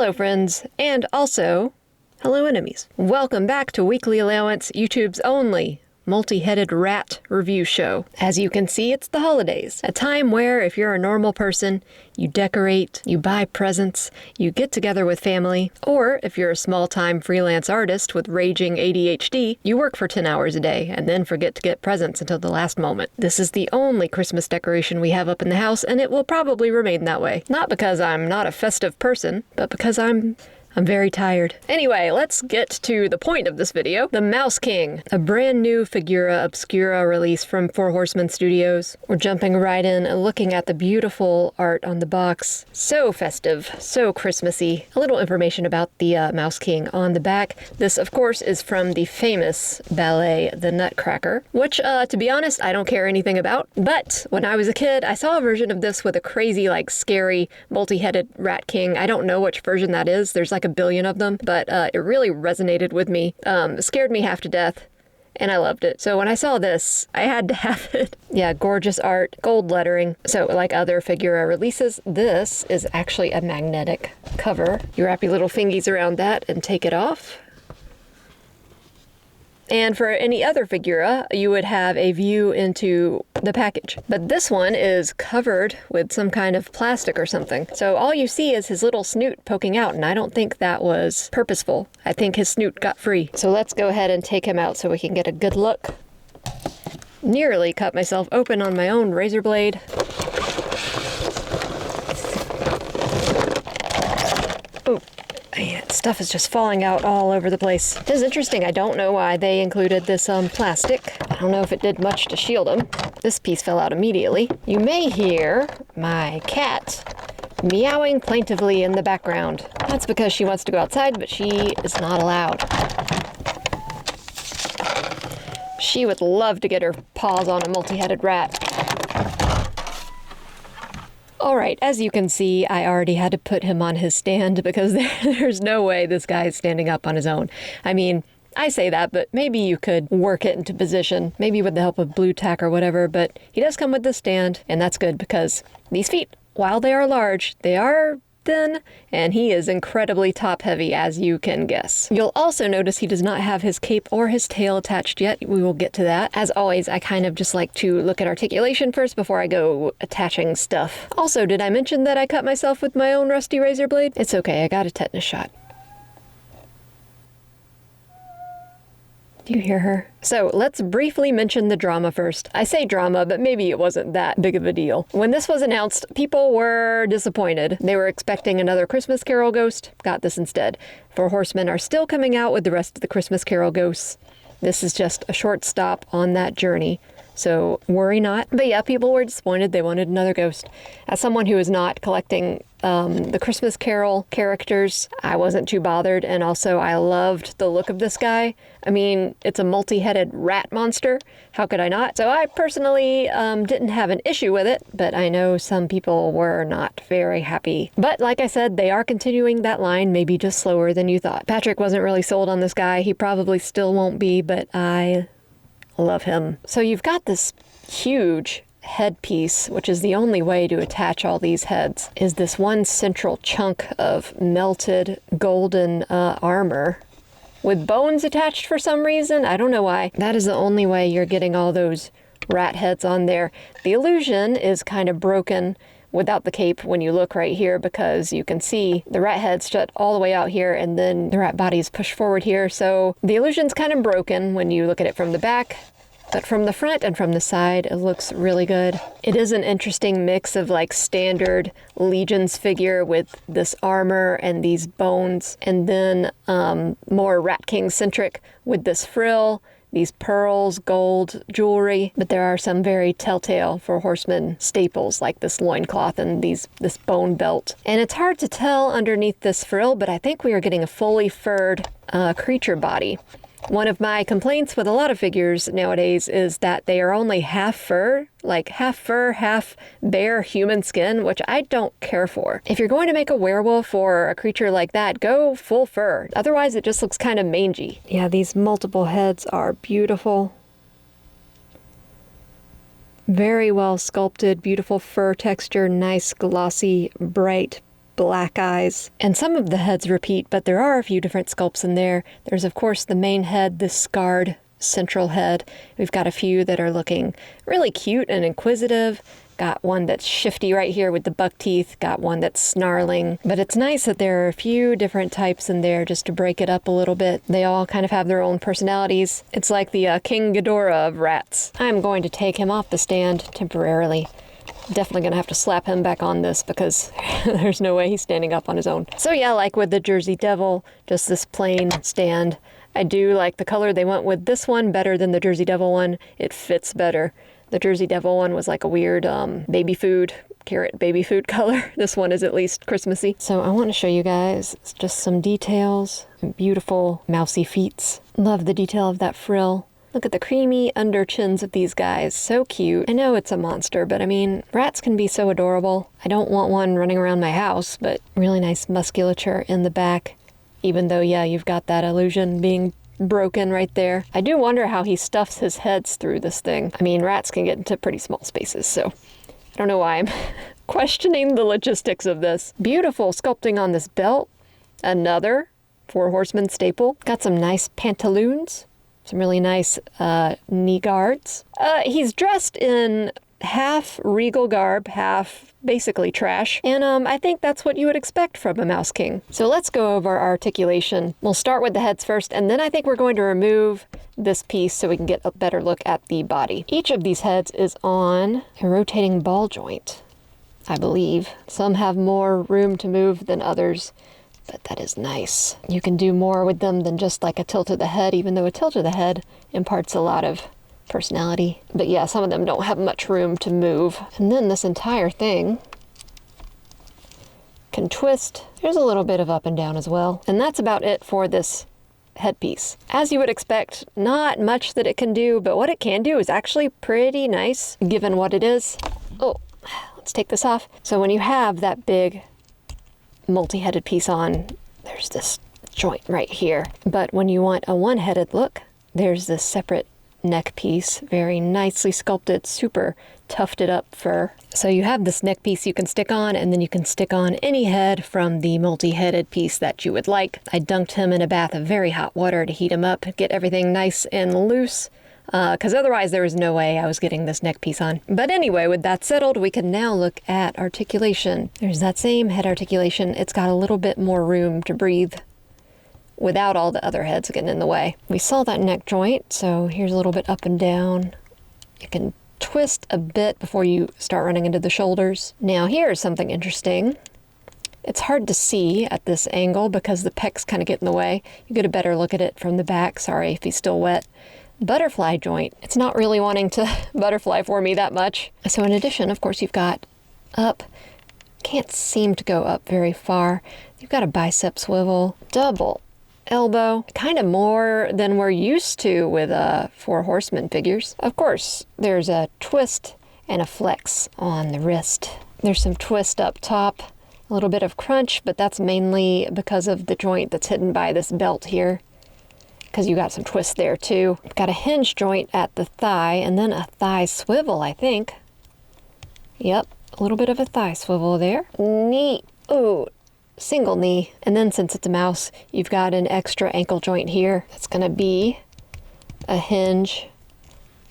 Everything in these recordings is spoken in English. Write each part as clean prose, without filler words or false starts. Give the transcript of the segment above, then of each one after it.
Hello friends, and also, hello enemies. Welcome back to Weekly Allowance, YouTube's only multi-headed rat review show. As you can see, it's the holidays, a time where if you're a normal person, you decorate, you buy presents, you get together with family, or if you're a small-time freelance artist with raging ADHD, you work for 10 hours a day and then forget to get presents until the last moment. This is the only Christmas decoration we have up in the house, and it will probably remain that way. Not because I'm not a festive person, but because I'm very tired. Anyway, let's get to the point of this video. The Mouse King, a brand new Figura Obscura release from Four Horsemen Studios. We're jumping right in and looking at the beautiful art on the box. So festive, so Christmassy. A little information about the Mouse King on the back. This, of course, is from the famous ballet, The Nutcracker, which, to be honest, I don't care anything about. But when I was a kid, I saw a version of this with a crazy, scary, multi-headed rat king. I don't know which version that is. There's a billion of them, but it really resonated with me. Scared me half to death, and I loved it. So when I saw this, I had to have it. Yeah, gorgeous art, gold lettering. So like other Figura releases, this is actually a magnetic cover. You wrap your little fingies around that and take it off. And for any other Figura, you would have a view into the package. But this one is covered with some kind of plastic or something. So all you see is his little snoot poking out, and I don't think that was purposeful. I think his snoot got free. So let's go ahead and take him out so we can get a good look. Nearly cut myself open on my own razor blade. Oh. Man, stuff is just falling out all over the place. It is interesting. I don't know why they included this plastic. I don't know if it did much to shield them. This piece fell out immediately. You may hear my cat meowing plaintively in the background. That's because she wants to go outside, but she is not allowed. She would love to get her paws on a multi-headed rat. Alright, as you can see, I already had to put him on his stand because there's no way this guy is standing up on his own. I mean, I say that, but maybe you could work it into position, maybe with the help of blue tack or whatever, but he does come with this stand, and that's good because these feet, while they are large, they are thin, and he is incredibly top-heavy, as you can guess. You'll also notice he does not have his cape or his tail attached yet. We will get to that. As always, I kind of just like to look at articulation first before I go attaching stuff. Also, did I mention that I cut myself with my own rusty razor blade? It's okay, I got a tetanus shot. Do you hear her? So let's briefly mention the drama first. I say drama, but maybe it wasn't that big of a deal. When this was announced, people were disappointed. They were expecting another Christmas Carol ghost, got this instead. Four Horsemen are still coming out with the rest of the Christmas Carol ghosts. This is just a short stop on that journey. So worry not. But yeah, people were disappointed. They wanted another ghost. As someone who is not collecting the Christmas Carol characters, I wasn't too bothered. And also I loved the look of this guy. I mean, it's a multi-headed rat monster. How could I not? So I personally didn't have an issue with it, but I know some people were not very happy. But like I said, they are continuing that line, maybe just slower than you thought. Patrick wasn't really sold on this guy. He probably still won't be, but I love him. So you've got this huge headpiece, which is the only way to attach all these heads, is this one central chunk of melted golden armor with bones attached for some reason. I don't know why. That is the only way you're getting all those rat heads on there. The illusion is kind of broken without the cape when you look right here, because you can see the rat heads shut all the way out here and then the rat body is pushed forward here. So the illusion's kind of broken when you look at it from the back, but from the front and from the side, it looks really good. It is an interesting mix of standard Legion's figure with this armor and these bones, and then more Rat King centric with this frill, these pearls, gold jewelry, but there are some very telltale Four Horsemen staples like this loincloth and this bone belt. And it's hard to tell underneath this frill, but I think we are getting a fully furred creature body. One of my complaints with a lot of figures nowadays is that they are only half fur, half bare human skin, which I don't care for. If you're going to make a werewolf or a creature like that, go full fur. Otherwise, it just looks kind of mangy. Yeah, these multiple heads are beautiful. Very well sculpted, beautiful fur texture, nice glossy, bright black eyes. And some of the heads repeat, but there are a few different sculpts in there. There's, of course, the main head, this scarred central head. We've got a few that are looking really cute and inquisitive. Got one that's shifty right here with the buck teeth. Got one that's snarling. But it's nice that there are a few different types in there just to break it up a little bit. They all kind of have their own personalities. It's like the King Ghidorah of rats. I'm going to take him off the stand temporarily. Definitely gonna have to slap him back on this because there's no way he's standing up on his own. So yeah, like with the Jersey Devil, just this plain stand. I do like the color they went with this one better than the Jersey Devil one. It fits better. The Jersey Devil one was like a weird baby food, carrot baby food color. This one is at least Christmassy. So I want to show you guys just some details. Beautiful mousy feet. Love the detail of that frill. Look at the creamy under chins of these guys. So cute. I know it's a monster, but I mean, rats can be so adorable. I don't want one running around my house, but really nice musculature in the back. Even though, yeah, you've got that illusion being broken right there. I do wonder how he stuffs his heads through this thing. I mean, rats can get into pretty small spaces, so I don't know why I'm questioning the logistics of this. Beautiful sculpting on this belt. Another Four Horsemen staple. Got some nice pantaloons. Some really nice knee guards. He's dressed in half regal garb, half basically trash. And I think that's what you would expect from a Mouse King. So let's go over articulation. We'll start with the heads first, and then I think we're going to remove this piece so we can get a better look at the body. Each of these heads is on a rotating ball joint, I believe. Some have more room to move than others, but that is nice. You can do more with them than just like a tilt of the head, even though a tilt of the head imparts a lot of personality. But yeah, some of them don't have much room to move. And then this entire thing can twist. There's a little bit of up and down as well. And that's about it for this headpiece. As you would expect, not much that it can do, but what it can do is actually pretty nice given what it is. Oh, let's take this off. So when you have that big multi-headed piece on, there's this joint right here. But when you want a one-headed look, there's this separate neck piece, very nicely sculpted, super tufted up fur. So you have this neck piece you can stick on, and then you can stick on any head from the multi-headed piece that you would like. I dunked him in a bath of very hot water to heat him up, get everything nice and loose, because otherwise there was no way I was getting this neck piece on. But anyway, with that settled, we can now look at articulation. There's that same head articulation. It's got a little bit more room to breathe without all the other heads getting in the way. We saw that neck joint, so here's a little bit up and down. You can twist a bit before you start running into the shoulders. Now here's something interesting. It's hard to see at this angle because the pecs kind of get in the way. You get a better look at it from the back. Sorry if he's still wet. Butterfly joint. It's not really wanting to butterfly for me that much. So in addition, of course, you've got up. Can't seem to go up very far. You've got a bicep swivel, double elbow, kind of more than we're used to with Four Horsemen figures. Of course, there's a twist and a flex on the wrist. There's some twist up top, a little bit of crunch, but that's mainly because of the joint that's hidden by this belt here, because you got some twist there too. Got a hinge joint at the thigh, and then a thigh swivel, I think. Yep, a little bit of a thigh swivel there. Neat. Ooh. Single knee. And then since it's a mouse, you've got an extra ankle joint here. That's going to be a hinge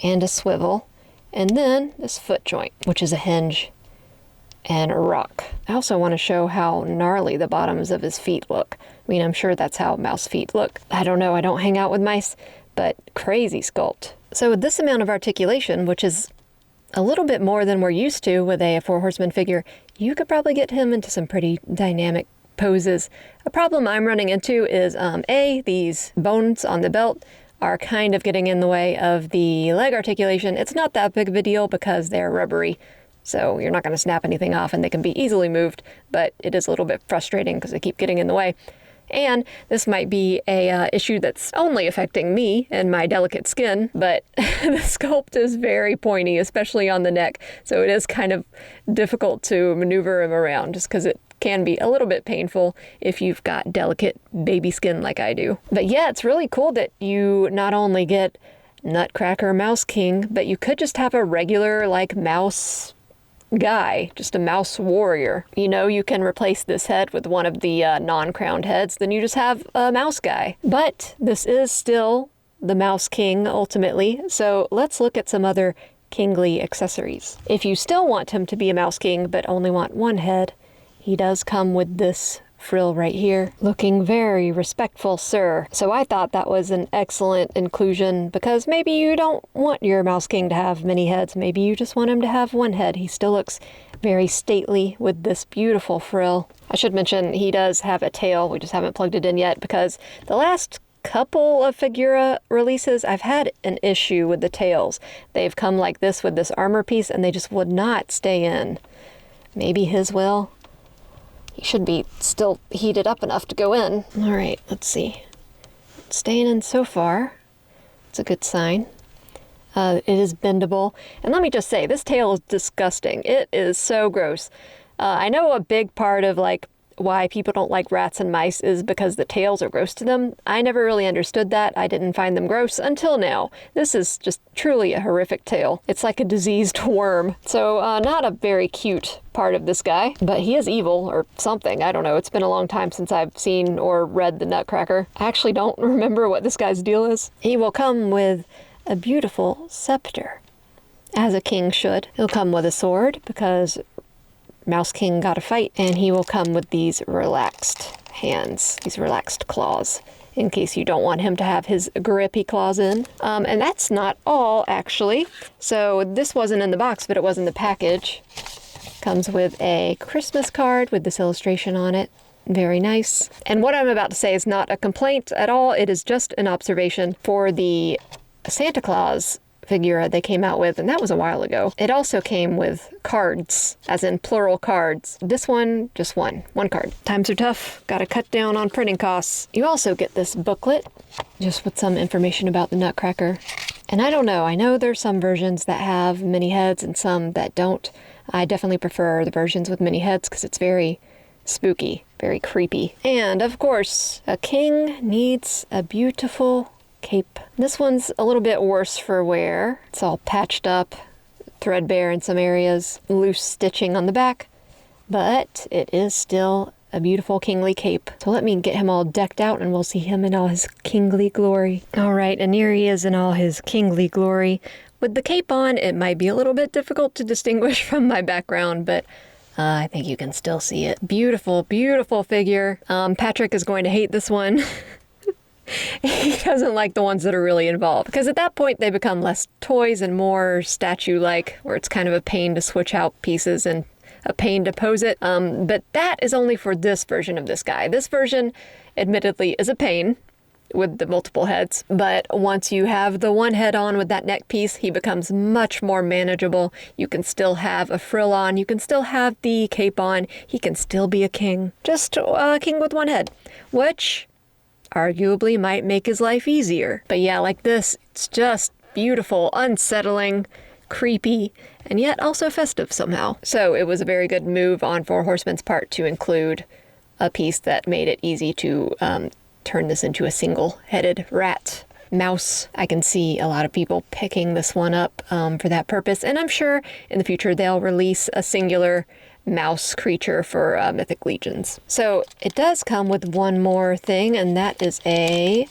and a swivel. And then this foot joint, which is a hinge and a rock. I also want to show how gnarly the bottoms of his feet look. I mean, I'm sure that's how mouse feet look. I don't know, I don't hang out with mice, but crazy sculpt. So with this amount of articulation, which is a little bit more than we're used to with a Four Horsemen figure, you could probably get him into some pretty dynamic poses. A problem I'm running into is, these bones on the belt are kind of getting in the way of the leg articulation. It's not that big of a deal because they're rubbery, so you're not going to snap anything off and they can be easily moved, but it is a little bit frustrating because they keep getting in the way. And this might be a issue that's only affecting me and my delicate skin, but the sculpt is very pointy, especially on the neck. So it is kind of difficult to maneuver him around just because it can be a little bit painful if you've got delicate baby skin like I do. But yeah, it's really cool that you not only get Nutcracker Mouse King, but you could just have a regular like mouse guy, just a mouse warrior. You know, you can replace this head with one of the non-crowned heads, then you just have a mouse guy. But this is still the Mouse King ultimately, so let's look at some other kingly accessories. If you still want him to be a Mouse King but only want one head, he does come with this frill right here. Looking very respectful, sir. So I thought that was an excellent inclusion because maybe you don't want your Mouse King to have many heads. Maybe you just want him to have one head. He still looks very stately with this beautiful frill. I should mention he does have a tail. We just haven't plugged it in yet because the last couple of Figura releases, I've had an issue with the tails. They've come like this with this armor piece and they just would not stay in. Maybe his will. He should be still heated up enough to go in. All right, let's see. It's staying in so far. It's a good sign. It is bendable. And let me just say, this tail is disgusting. It is so gross. I know a big part of like why people don't like rats and mice is because the tails are gross to them. I never really understood that. I didn't find them gross until now. This is just truly a horrific tail. It's like a diseased worm. So not a very cute part of this guy, but he is evil or something. I don't know. It's been a long time since I've seen or read the Nutcracker. I actually don't remember what this guy's deal is. He will come with a beautiful scepter, as a king should. He'll come with a sword because Mouse King got a fight, and he will come with these relaxed hands, these relaxed claws, in case you don't want him to have his grippy claws in. And that's not all, actually. So this wasn't in the box, but it was in the package. Comes with a Christmas card with this illustration on it. Very nice. And what I'm about to say is not a complaint at all. It is just an observation for the Santa Claus Figura they came out with, and that was a while ago. It also came with cards, as in plural cards. This one, just one card. Times are tough, gotta cut down on printing costs. You also get this booklet, just with some information about the Nutcracker. And I don't know, I know there's some versions that have many heads and some that don't. I definitely prefer the versions with many heads because it's very spooky, very creepy. And of course, a king needs a beautiful cape. This one's a little bit worse for wear. It's all patched up, threadbare in some areas, loose stitching on the back, but it is still a beautiful kingly cape. So let me get him all decked out and we'll see him in all his kingly glory. All right, and here he is in all his kingly glory. With the cape on, it might be a little bit difficult to distinguish from my background, but I think you can still see it. Beautiful, beautiful figure. Patrick is going to hate this one. He doesn't like the ones that are really involved because at that point they become less toys and more statue-like, where it's kind of a pain to switch out pieces and a pain to pose it. But that is only for this version of this guy. This version, admittedly, is a pain with the multiple heads, but once you have the one head on with that neck piece, he becomes much more manageable. You can still have a frill on, you can still have the cape on, he can still be a king. Just a king with one head, which arguably might make his life easier. But yeah, like this, it's just beautiful, unsettling, creepy, and yet also festive somehow. So it was a very good move on Four Horsemen's part to include a piece that made it easy to turn this into a single-headed rat mouse. I can see a lot of people picking this one up for that purpose, and I'm sure in the future they'll release a singular mouse creature for Mythic Legions. So it does come with one more thing, and that is a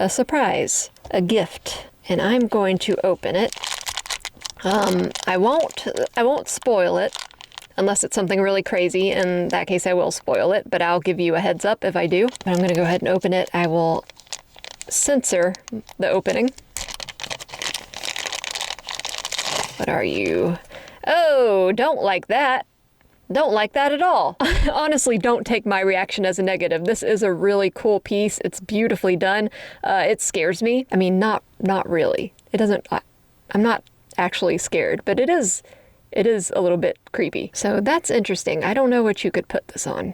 surprise, a gift. And I'm going to open it. I won't spoil it unless it's something really crazy. In that case, I will spoil it, but I'll give you a heads up if I do. But I'm going to go ahead and open it. I will censor the opening. What are you? Oh, don't like that. Don't like that at all. Honestly, don't take my reaction as a negative. This is a really cool piece. It's beautifully done. It scares me. I mean, not really. It doesn't, I'm not actually scared, but it is a little bit creepy. So that's interesting. I don't know what you could put this on.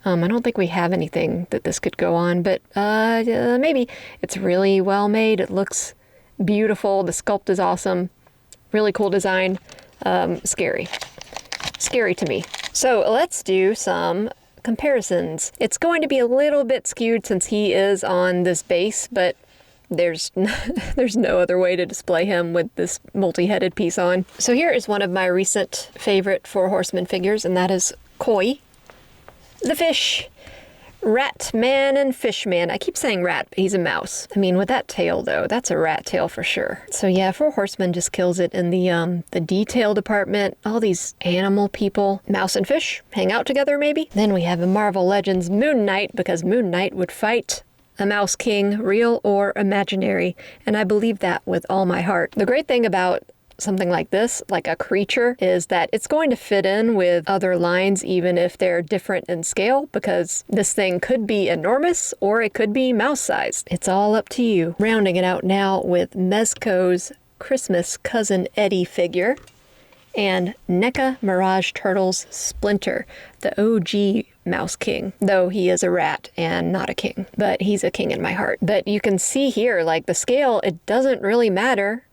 I don't think we have anything that this could go on, but maybe. It's really well made. It looks beautiful. The sculpt is awesome. Really cool design. Scary to me. So let's do some comparisons. It's going to be a little bit skewed since he is on this base, but There's there's no other way to display him with this multi-headed piece on. So here is one of my recent favorite Four Horsemen figures, and that is Koi, the fish. Rat man and fish man. I keep saying rat, but he's a mouse. I mean, with that tail though, that's a rat tail for sure. So yeah, Four Horsemen just kills it in the detail department. All these animal people, mouse and fish, hang out together maybe. Then we have a Marvel Legends Moon Knight, because Moon Knight would fight a Mouse King, real or imaginary, and I believe that with all my heart. The great thing about something like this, like a creature, is that it's going to fit in with other lines even if they're different in scale, because this thing could be enormous or it could be mouse-sized. It's all up to you. Rounding it out now with Mezco's Christmas Cousin Eddie figure and NECA Mirage Turtles Splinter, the OG Mouse King, though he is a rat and not a king, but he's a king in my heart. But you can see here, like the scale, it doesn't really matter,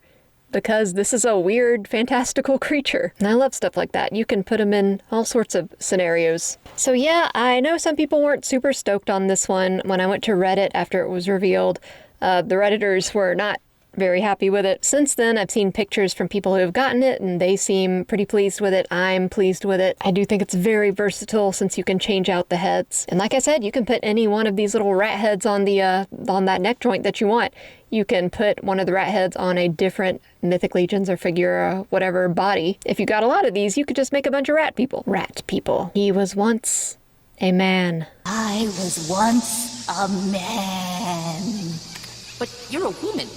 because this is a weird, fantastical creature. And I love stuff like that. You can put them in all sorts of scenarios. So yeah, I know some people weren't super stoked on this one. When I went to Reddit after it was revealed, the Redditors were not very happy with it. Since then, I've seen pictures from people who have gotten it, and they seem pretty pleased with it. I'm pleased with it. I do think it's very versatile since you can change out the heads. And like I said, you can put any one of these little rat heads on that neck joint that you want. You can put one of the rat heads on a different Mythic Legions or Figura, whatever body. If you got a lot of these, you could just make a bunch of rat people. Rat people. He was once a man. I was once a man. But you're a woman.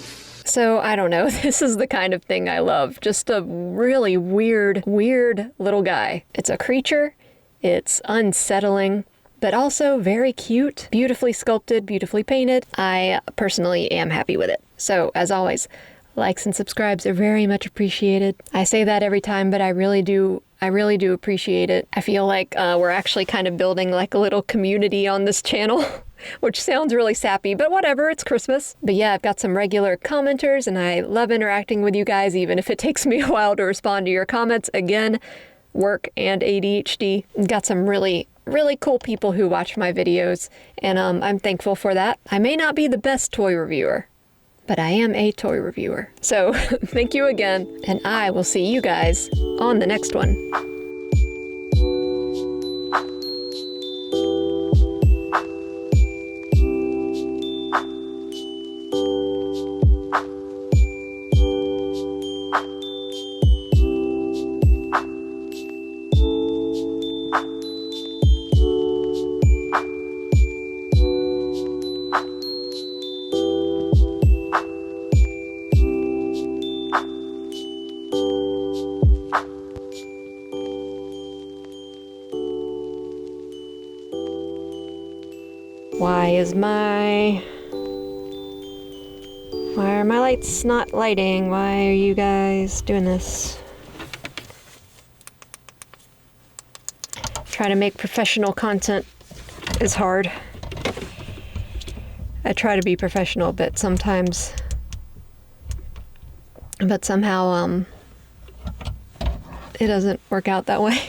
So, I don't know, this is the kind of thing I love. Just a really weird little guy. It's a creature, it's unsettling, but also very cute, beautifully sculpted, beautifully painted. I personally am happy with it. So, as always, likes and subscribes are very much appreciated. I say that every time, but I really do appreciate it. I feel like we're actually kind of building like a little community on this channel. Which sounds really sappy, but whatever, it's Christmas. But yeah, I've got some regular commenters, and I love interacting with you guys, even if it takes me a while to respond to your comments. Again, work and ADHD. Got some really cool people who watch my videos, and I'm thankful for that. I may not be the best toy reviewer, but I am a toy reviewer. So thank you again, and I will see you guys on the next one. Why are my lights not lighting? Why are you guys doing this? Trying to make professional content is hard. I try to be professional, but somehow, it doesn't work out that way.